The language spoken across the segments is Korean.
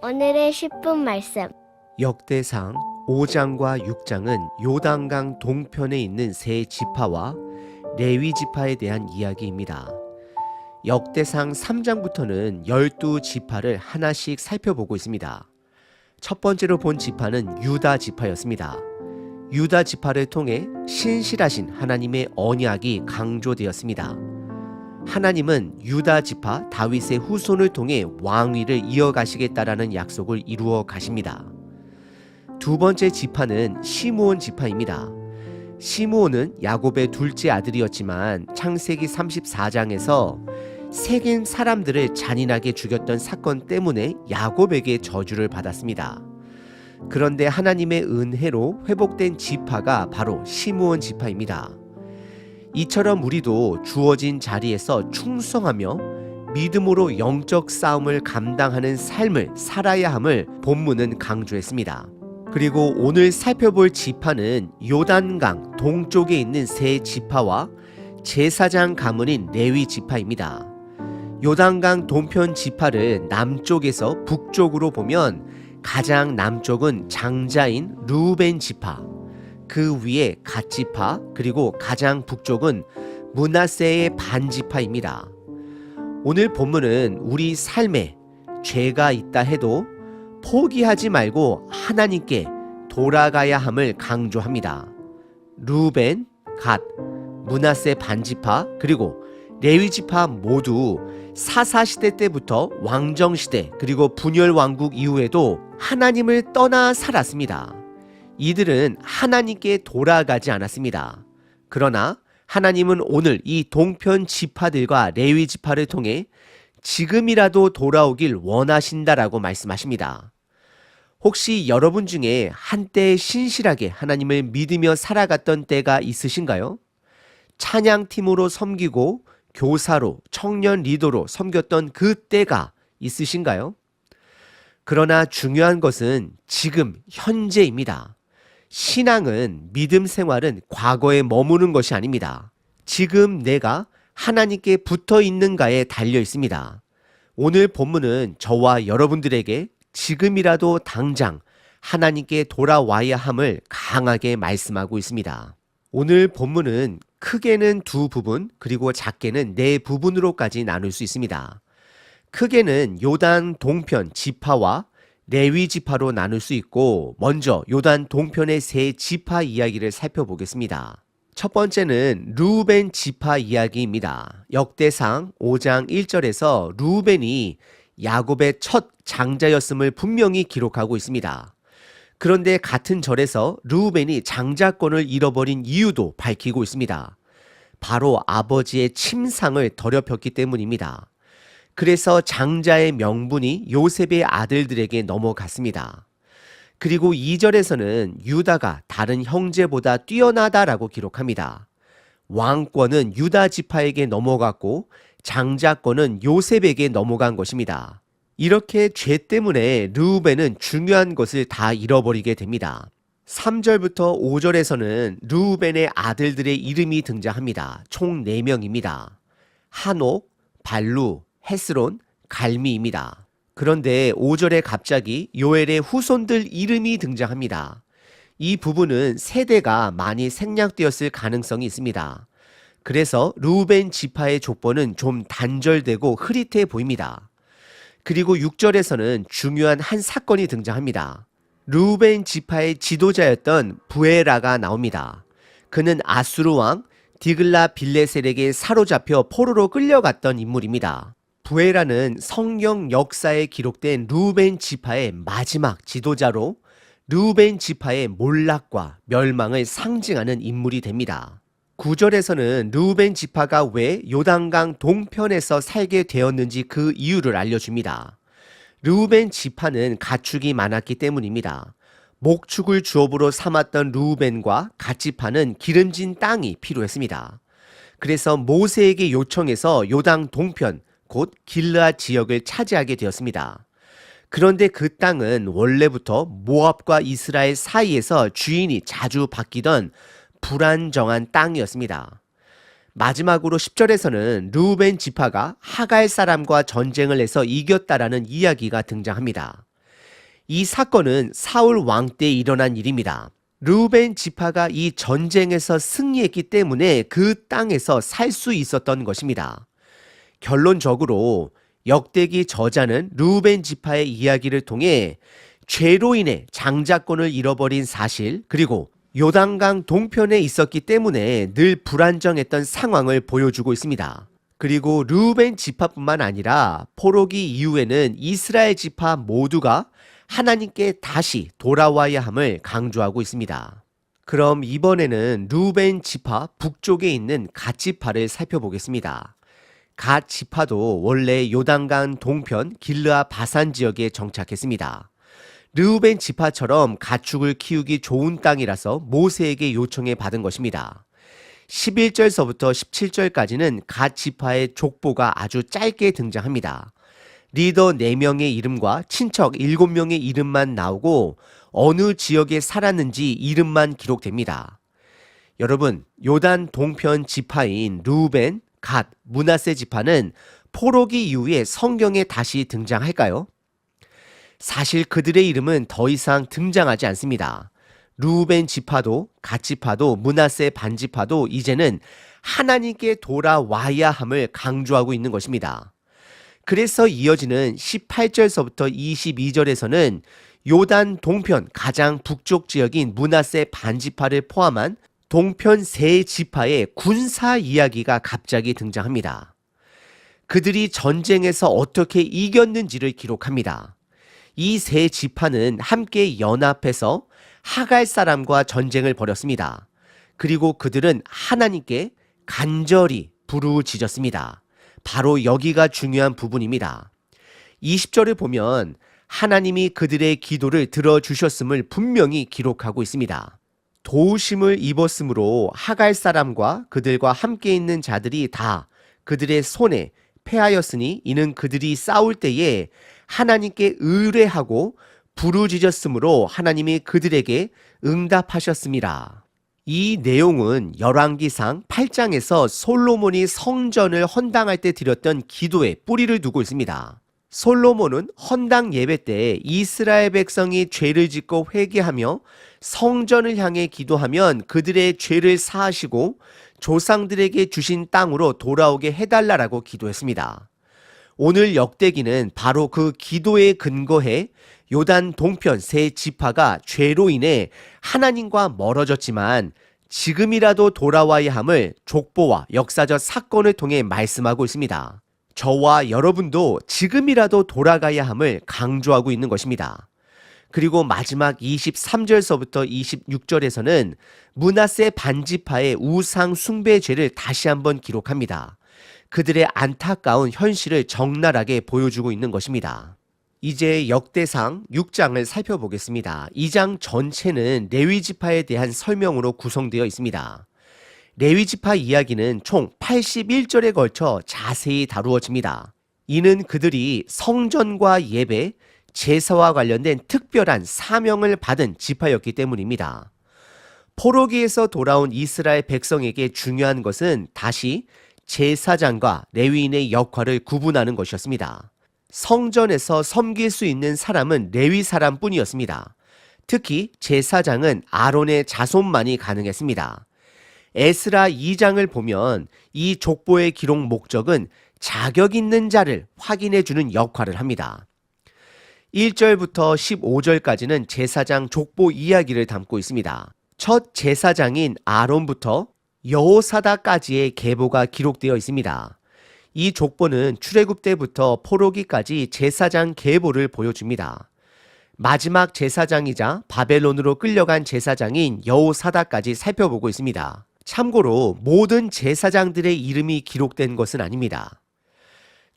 오늘의 10분 말씀. 역대상 5장과 6장은 요단강 동편에 있는 세 지파와 레위 지파에 대한 이야기입니다. 역대상 3장부터는 12지파를 하나씩 살펴보고 있습니다. 첫 번째로 본 지파는 유다 지파였습니다. 유다 지파를 통해 신실하신 하나님의 언약이 강조되었습니다. 하나님은 유다 지파 다윗의 후손을 통해 왕위를 이어가시겠다라는 약속을 이루어 가십니다. 두 번째 지파는 시므온 지파입니다. 시므온은 야곱의 둘째 아들이었지만 창세기 34장에서 세겜 사람들을 잔인하게 죽였던 사건 때문에 야곱에게 저주를 받았습니다. 그런데 하나님의 은혜로 회복된 지파가 바로 시므온 지파입니다. 이처럼 우리도 주어진 자리에서 충성하며 믿음으로 영적 싸움을 감당하는 삶을 살아야 함을 본문은 강조했습니다. 그리고 오늘 살펴볼 지파는 요단강 동쪽에 있는 세 지파와 제사장 가문인 레위 지파입니다. 요단강 동편 지파를 남쪽에서 북쪽으로 보면 가장 남쪽은 장자인 르우벤 지파, 그 위에 갓 지파, 그리고 가장 북쪽은 므낫세의 반 지파입니다. 오늘 본문은 우리 삶에 죄가 있다 해도 포기하지 말고 하나님께 돌아가야 함을 강조합니다. 르우벤, 갓, 므낫세 반 지파, 그리고 레위 지파 모두 사사시대 때부터 왕정시대 그리고 분열 왕국 이후에도 하나님을 떠나 살았습니다. 이들은 하나님께 돌아가지 않았습니다. 그러나 하나님은 오늘 이 동편 지파들과 레위 지파를 통해 지금이라도 돌아오길 원하신다라고 말씀하십니다. 혹시 여러분 중에 한때 신실하게 하나님을 믿으며 살아갔던 때가 있으신가요? 찬양팀으로 섬기고 교사로, 청년 리더로 섬겼던 그 때가 있으신가요? 그러나 중요한 것은 지금 현재입니다. 신앙은, 믿음 생활은 과거에 머무는 것이 아닙니다. 지금 내가 하나님께 붙어 있는가에 달려 있습니다. 오늘 본문은 저와 여러분들에게 지금이라도 당장 하나님께 돌아와야 함을 강하게 말씀하고 있습니다. 오늘 본문은 크게는 두 부분, 그리고 작게는 네 부분으로까지 나눌 수 있습니다. 크게는 요단 동편 지파와 레위 지파로 나눌 수 있고, 먼저 요단 동편의 세 지파 이야기를 살펴보겠습니다. 첫 번째는 르우벤 지파 이야기입니다. 역대상 5장 1절에서 르우벤이 야곱의 첫 장자였음을 분명히 기록하고 있습니다. 그런데 같은 절에서 르우벤이 장자권을 잃어버린 이유도 밝히고 있습니다. 바로 아버지의 침상을 더럽혔기 때문입니다. 그래서 장자의 명분이 요셉의 아들들에게 넘어갔습니다. 그리고 2절에서는 유다가 다른 형제보다 뛰어나다라고 기록합니다. 왕권은 유다 지파에게 넘어갔고 장자권은 요셉에게 넘어간 것입니다. 이렇게 죄 때문에 르우벤은 중요한 것을 다 잃어버리게 됩니다. 3절부터 5절에서는 르우벤의 아들들의 이름이 등장합니다. 총 4명입니다. 한옥, 발루, 헤스론, 갈미입니다. 그런데 5절에 갑자기 요엘의 후손들 이름이 등장합니다. 이 부분은 세대가 많이 생략되었을 가능성이 있습니다. 그래서 르우벤 지파의 족보는 좀 단절되고 흐릿해 보입니다. 그리고 6절에서는 중요한 한 사건이 등장합니다. 르우벤 지파의 지도자였던 부에라가 나옵니다. 그는 아수르 왕 디글라 빌레셀에게 사로잡혀 포로로 끌려갔던 인물입니다. 부에라는 성경 역사에 기록된 르우벤 지파의 마지막 지도자로 르우벤 지파의 몰락과 멸망을 상징하는 인물이 됩니다. 9절에서는 르우벤 지파가 왜 요단강 동편에서 살게 되었는지 그 이유를 알려줍니다. 르우벤 지파는 가축이 많았기 때문입니다. 목축을 주업으로 삼았던 르우벤과 갓 지파는 기름진 땅이 필요했습니다. 그래서 모세에게 요청해서 요단 동편, 곧 길르앗 지역을 차지하게 되었습니다. 그런데 그 땅은 원래부터 모압과 이스라엘 사이에서 주인이 자주 바뀌던 불안정한 땅이었습니다. 마지막으로 10절에서는 르우벤 지파가 하갈 사람과 전쟁을 해서 이겼다라는 이야기가 등장합니다. 이 사건은 사울 왕 때 일어난 일입니다. 르우벤 지파가 이 전쟁에서 승리했기 때문에 그 땅에서 살 수 있었던 것입니다. 결론적으로 역대기 저자는 르우벤 지파의 이야기를 통해 죄로 인해 장자권을 잃어버린 사실, 그리고 요단강 동편에 있었기 때문에 늘 불안정했던 상황을 보여주고 있습니다. 그리고 르우벤 지파뿐만 아니라 포로기 이후에는 이스라엘 지파 모두가 하나님께 다시 돌아와야 함을 강조하고 있습니다. 그럼 이번에는 르우벤 지파 북쪽에 있는 갓 지파를 살펴보겠습니다. 갓 지파도 원래 요단강 동편 길르아 바산 지역에 정착했습니다. 르우벤 지파처럼 가축을 키우기 좋은 땅이라서 모세에게 요청해 받은 것입니다. 11절서부터 17절까지는 갓 지파의 족보가 아주 짧게 등장합니다. 리더 4명의 이름과 친척 7명의 이름만 나오고 어느 지역에 살았는지 이름만 기록됩니다. 여러분, 요단 동편 지파인 르우벤, 갓, 므낫세 지파는 포로기 이후에 성경에 다시 등장할까요? 사실 그들의 이름은 더 이상 등장하지 않습니다. 르우벤 지파도, 갓 지파도, 므낫세 반 지파도 이제는 하나님께 돌아와야 함을 강조하고 있는 것입니다. 그래서 이어지는 18절서부터 22절에서는 요단 동편 가장 북쪽 지역인 므낫세 반 지파를 포함한 동편 세 지파의 군사 이야기가 갑자기 등장합니다. 그들이 전쟁에서 어떻게 이겼는지를 기록합니다. 이 세 지파는 함께 연합해서 하갈 사람과 전쟁을 벌였습니다. 그리고 그들은 하나님께 간절히 부르짖었습니다. 바로 여기가 중요한 부분입니다. 20절을 보면 하나님이 그들의 기도를 들어주셨음을 분명히 기록하고 있습니다. 도우심을 입었으므로 하갈 사람과 그들과 함께 있는 자들이 다 그들의 손에 패하였으니 이는 그들이 싸울 때에 하나님께 의뢰하고 부르짖었으므로 하나님이 그들에게 응답하셨습니다. 이 내용은 열왕기상 8장에서 솔로몬이 성전을 헌당할 때 드렸던 기도에 뿌리를 두고 있습니다. 솔로몬은 헌당 예배 때 이스라엘 백성이 죄를 짓고 회개하며 성전을 향해 기도하면 그들의 죄를 사하시고 조상들에게 주신 땅으로 돌아오게 해달라라고 기도했습니다. 오늘 역대기는 바로 그 기도에 근거해 요단 동편 세 지파가 죄로 인해 하나님과 멀어졌지만 지금이라도 돌아와야 함을 족보와 역사적 사건을 통해 말씀하고 있습니다. 저와 여러분도 지금이라도 돌아가야 함을 강조하고 있는 것입니다. 그리고 마지막 23절서부터 26절에서는 므낫세 반지파의 우상 숭배 죄를 다시 한번 기록합니다. 그들의 안타까운 현실을 적나라하게 보여주고 있는 것입니다. 이제 역대상 6장을 살펴보겠습니다. 2장 전체는 레위 지파에 대한 설명으로 구성되어 있습니다. 레위 지파 이야기는 총 81절에 걸쳐 자세히 다루어집니다. 이는 그들이 성전과 예배, 제사와 관련된 특별한 사명을 받은 지파였기 때문입니다. 포로기에서 돌아온 이스라엘 백성에게 중요한 것은 다시 제사장과 레위인의 역할을 구분하는 것이었습니다. 성전에서 섬길 수 있는 사람은 레위 사람뿐이었습니다. 특히 제사장은 아론의 자손만이 가능했습니다. 에스라 2장을 보면 이 족보의 기록 목적은 자격 있는 자를 확인해 주는 역할을 합니다. 1절부터 15절까지는 제사장 족보 이야기를 담고 있습니다. 첫 제사장인 아론부터 여호사다까지의 계보가 기록되어 있습니다. 이 족보는 출애굽 때부터 포로기까지 제사장 계보를 보여줍니다. 마지막 제사장이자 바벨론으로 끌려간 제사장인 여호사다까지 살펴보고 있습니다. 참고로 모든 제사장들의 이름이 기록된 것은 아닙니다.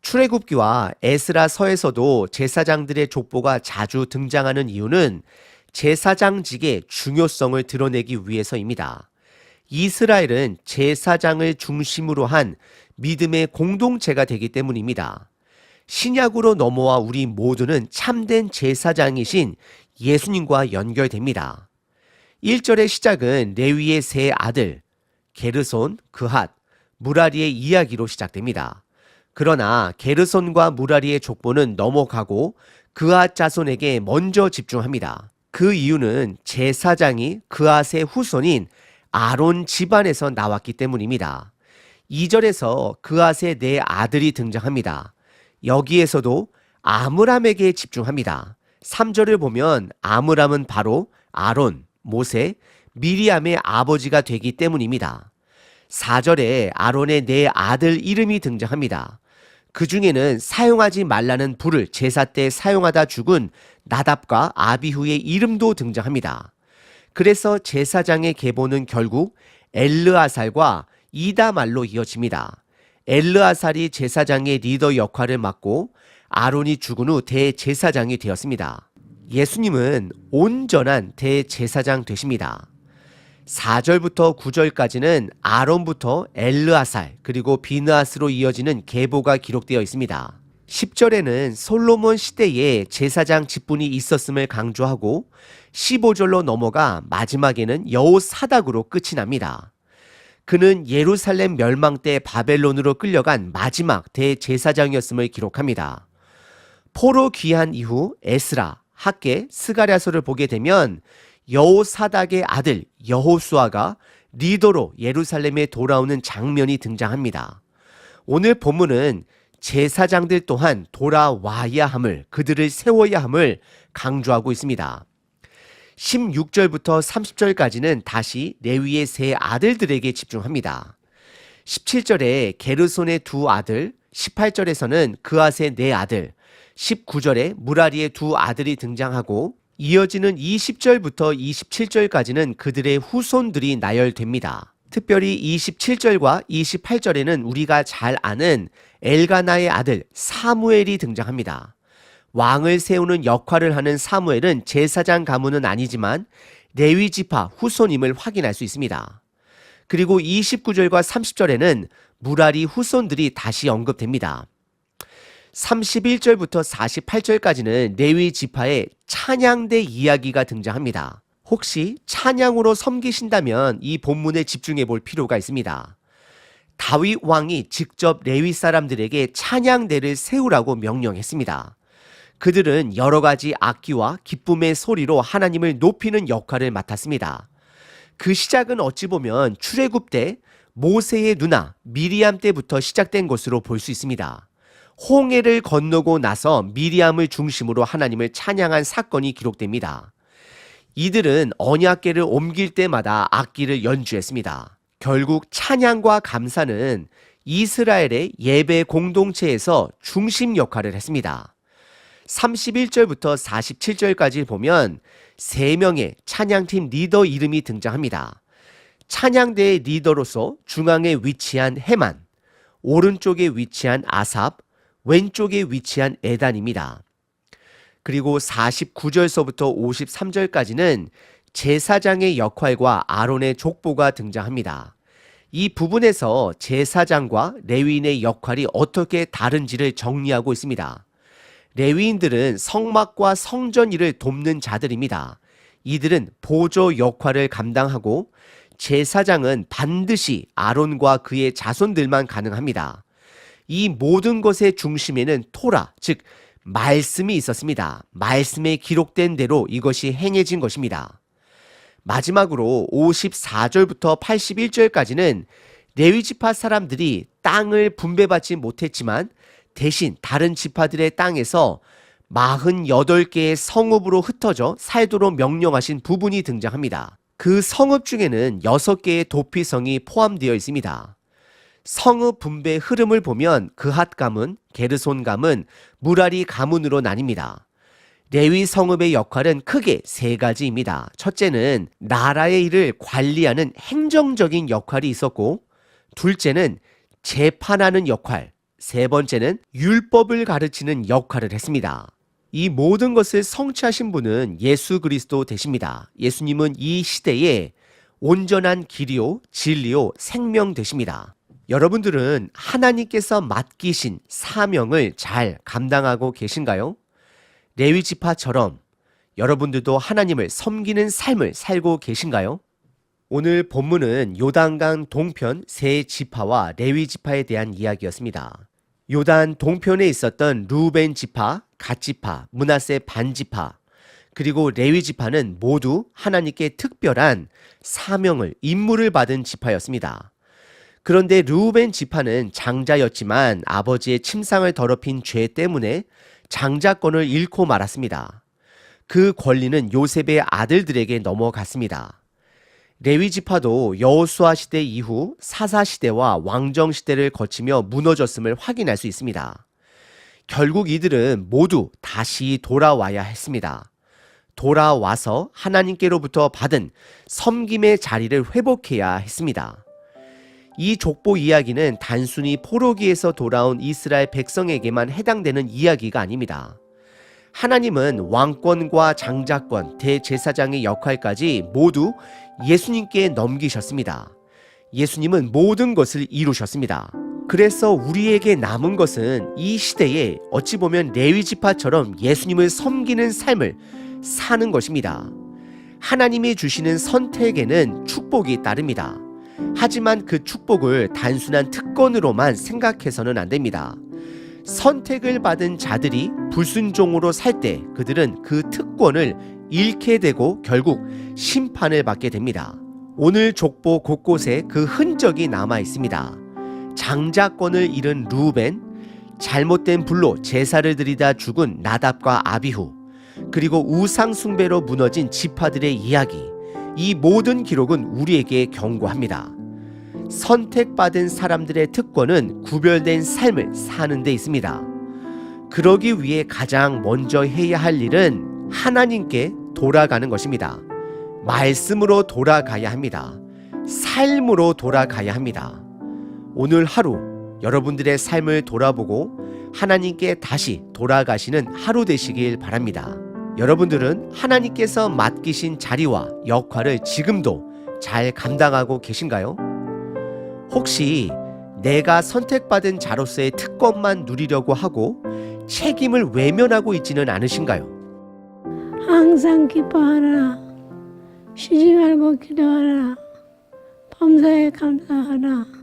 출애굽기와 에스라서에서도 제사장들의 족보가 자주 등장하는 이유는 제사장직의 중요성을 드러내기 위해서입니다. 이스라엘은 제사장을 중심으로 한 믿음의 공동체가 되기 때문입니다. 신약으로 넘어와 우리 모두는 참된 제사장이신 예수님과 연결됩니다. 1절의 시작은 레위의 세 아들 게르손, 그핫, 무라리의 이야기로 시작됩니다. 그러나 게르손과 무라리의 족보는 넘어가고 그앗 자손에게 먼저 집중합니다. 그 이유는 제사장이 그앗의 후손인 아론 집안에서 나왔기 때문입니다. 2절에서 그앗의 네 아들이 등장합니다. 여기에서도 아므람에게 집중합니다. 3절을 보면 아므람은 바로 아론, 모세, 미리암의 아버지가 되기 때문입니다. 4절에 아론의 네 아들 이름이 등장합니다. 그 중에는 사용하지 말라는 불을 제사 때 사용하다 죽은 나답과 아비후의 이름도 등장합니다. 그래서 제사장의 계보는 결국 엘르아살과 이다말로 이어집니다. 엘르아살이 제사장의 리더 역할을 맡고 아론이 죽은 후 대제사장이 되었습니다. 예수님은 온전한 대제사장 되십니다. 4절부터 9절까지는 아론부터 엘르아살 그리고 비느하스로 이어지는 계보가 기록되어 있습니다. 10절에는 솔로몬 시대에 제사장 직분이 있었음을 강조하고 15절로 넘어가 마지막에는 여호사닥으로 끝이 납니다. 그는 예루살렘 멸망 때 바벨론으로 끌려간 마지막 대제사장이었음을 기록합니다. 포로 귀환 이후 에스라, 학개, 스가랴서를 보게 되면 여호사닥의 아들 여호수아가 리더로 예루살렘에 돌아오는 장면이 등장합니다. 오늘 본문은 제사장들 또한 돌아와야 함을, 그들을 세워야 함을 강조하고 있습니다. 16절부터 30절까지는 다시 레위의 세 아들들에게 집중합니다. 17절에 게르손의 두 아들, 18절에서는 그앗의 네 아들, 19절에 무라리의 두 아들이 등장하고 이어지는 20절부터 27절까지는 그들의 후손들이 나열됩니다. 특별히 27절과 28절에는 우리가 잘 아는 엘가나의 아들 사무엘이 등장합니다. 왕을 세우는 역할을 하는 사무엘은 제사장 가문은 아니지만 레위 지파 후손임을 확인할 수 있습니다. 그리고 29절과 30절에는 무라리 후손들이 다시 언급됩니다. 31절부터 48절까지는 레위 지파의 찬양대 이야기가 등장합니다. 혹시 찬양으로 섬기신다면 이 본문에 집중해 볼 필요가 있습니다. 다윗 왕이 직접 레위 사람들에게 찬양대를 세우라고 명령했습니다. 그들은 여러 가지 악기와 기쁨의 소리로 하나님을 높이는 역할을 맡았습니다. 그 시작은 어찌 보면 출애굽 때 모세의 누나 미리암 때부터 시작된 것으로 볼 수 있습니다. 홍해를 건너고 나서 미리암을 중심으로 하나님을 찬양한 사건이 기록됩니다. 이들은 언약궤를 옮길 때마다 악기를 연주했습니다. 결국 찬양과 감사는 이스라엘의 예배 공동체에서 중심 역할을 했습니다. 31절부터 47절까지 보면 3명의 찬양팀 리더 이름이 등장합니다. 찬양대의 리더로서 중앙에 위치한 헤만, 오른쪽에 위치한 아삽, 왼쪽에 위치한 에단입니다. 그리고 49절서부터 53절까지는 제사장의 역할과 아론의 족보가 등장합니다. 이 부분에서 제사장과 레위인의 역할이 어떻게 다른지를 정리하고 있습니다. 레위인들은 성막과 성전 일을 돕는 자들입니다. 이들은 보조 역할을 감당하고 제사장은 반드시 아론과 그의 자손들만 가능합니다. 이 모든 것의 중심에는 토라, 즉 말씀이 있었습니다. 말씀에 기록된 대로 이것이 행해진 것입니다. 마지막으로 54절부터 81절까지는 레위 지파 사람들이 땅을 분배받지 못했지만 대신 다른 지파들의 땅에서 48개의 성읍으로 흩어져 살도록 명령하신 부분이 등장합니다. 그 성읍 중에는 6개의 도피성이 포함되어 있습니다. 성읍 분배 흐름을 보면 그핫 가문, 게르손 가문, 무라리 가문으로 나뉩니다. 레위 성읍의 역할은 크게 3가지입니다. 첫째는 나라의 일을 관리하는 행정적인 역할이 있었고, 둘째는 재판하는 역할, 세 번째는 율법을 가르치는 역할을 했습니다. 이 모든 것을 성취하신 분은 예수 그리스도 되십니다. 예수님은 이 시대에 온전한 길이요, 진리요, 생명 되십니다. 여러분들은 하나님께서 맡기신 사명을 잘 감당하고 계신가요? 레위 지파처럼 여러분들도 하나님을 섬기는 삶을 살고 계신가요? 오늘 본문은 요단강 동편 세 지파와 레위 지파에 대한 이야기였습니다. 요단 동편에 있었던 루벤 지파, 갓지파, 므낫세 반지파, 그리고 레위 지파는 모두 하나님께 특별한 사명을, 임무를 받은 지파였습니다. 그런데 르우벤 지파는 장자였지만 아버지의 침상을 더럽힌 죄 때문에 장자권을 잃고 말았습니다. 그 권리는 요셉의 아들들에게 넘어갔습니다. 레위 지파도 여호수아 시대 이후 사사 시대와 왕정 시대를 거치며 무너졌음을 확인할 수 있습니다. 결국 이들은 모두 다시 돌아와야 했습니다. 돌아와서 하나님께로부터 받은 섬김의 자리를 회복해야 했습니다. 이 족보 이야기는 단순히 포로기에서 돌아온 이스라엘 백성에게만 해당되는 이야기가 아닙니다. 하나님은 왕권과 장자권, 대제사장의 역할까지 모두 예수님께 넘기셨습니다. 예수님은 모든 것을 이루셨습니다. 그래서 우리에게 남은 것은 이 시대에 어찌 보면 레위 지파처럼 예수님을 섬기는 삶을 사는 것입니다. 하나님이 주시는 선택에는 축복이 따릅니다. 하지만 그 축복을 단순한 특권으로만 생각해서는 안 됩니다. 선택을 받은 자들이 불순종으로 살 때 그들은 그 특권을 잃게 되고 결국 심판을 받게 됩니다. 오늘 족보 곳곳에 그 흔적이 남아 있습니다. 장자권을 잃은 르우벤, 잘못된 불로 제사를 드리다 죽은 나답과 아비후, 그리고 우상 숭배로 무너진 지파들의 이야기, 이 모든 기록은 우리에게 경고합니다. 선택받은 사람들의 특권은 구별된 삶을 사는 데 있습니다. 그러기 위해 가장 먼저 해야 할 일은 하나님께 돌아가는 것입니다. 말씀으로 돌아가야 합니다. 삶으로 돌아가야 합니다. 오늘 하루 여러분들의 삶을 돌아보고 하나님께 다시 돌아가시는 하루 되시길 바랍니다. 여러분들은 하나님께서 맡기신 자리와 역할을 지금도 잘 감당하고 계신가요? 혹시 내가 선택받은 자로서의 특권만 누리려고 하고 책임을 외면하고 있지는 않으신가요? 항상 기뻐하라. 쉬지 말고 기도하라. 범사에 감사하라.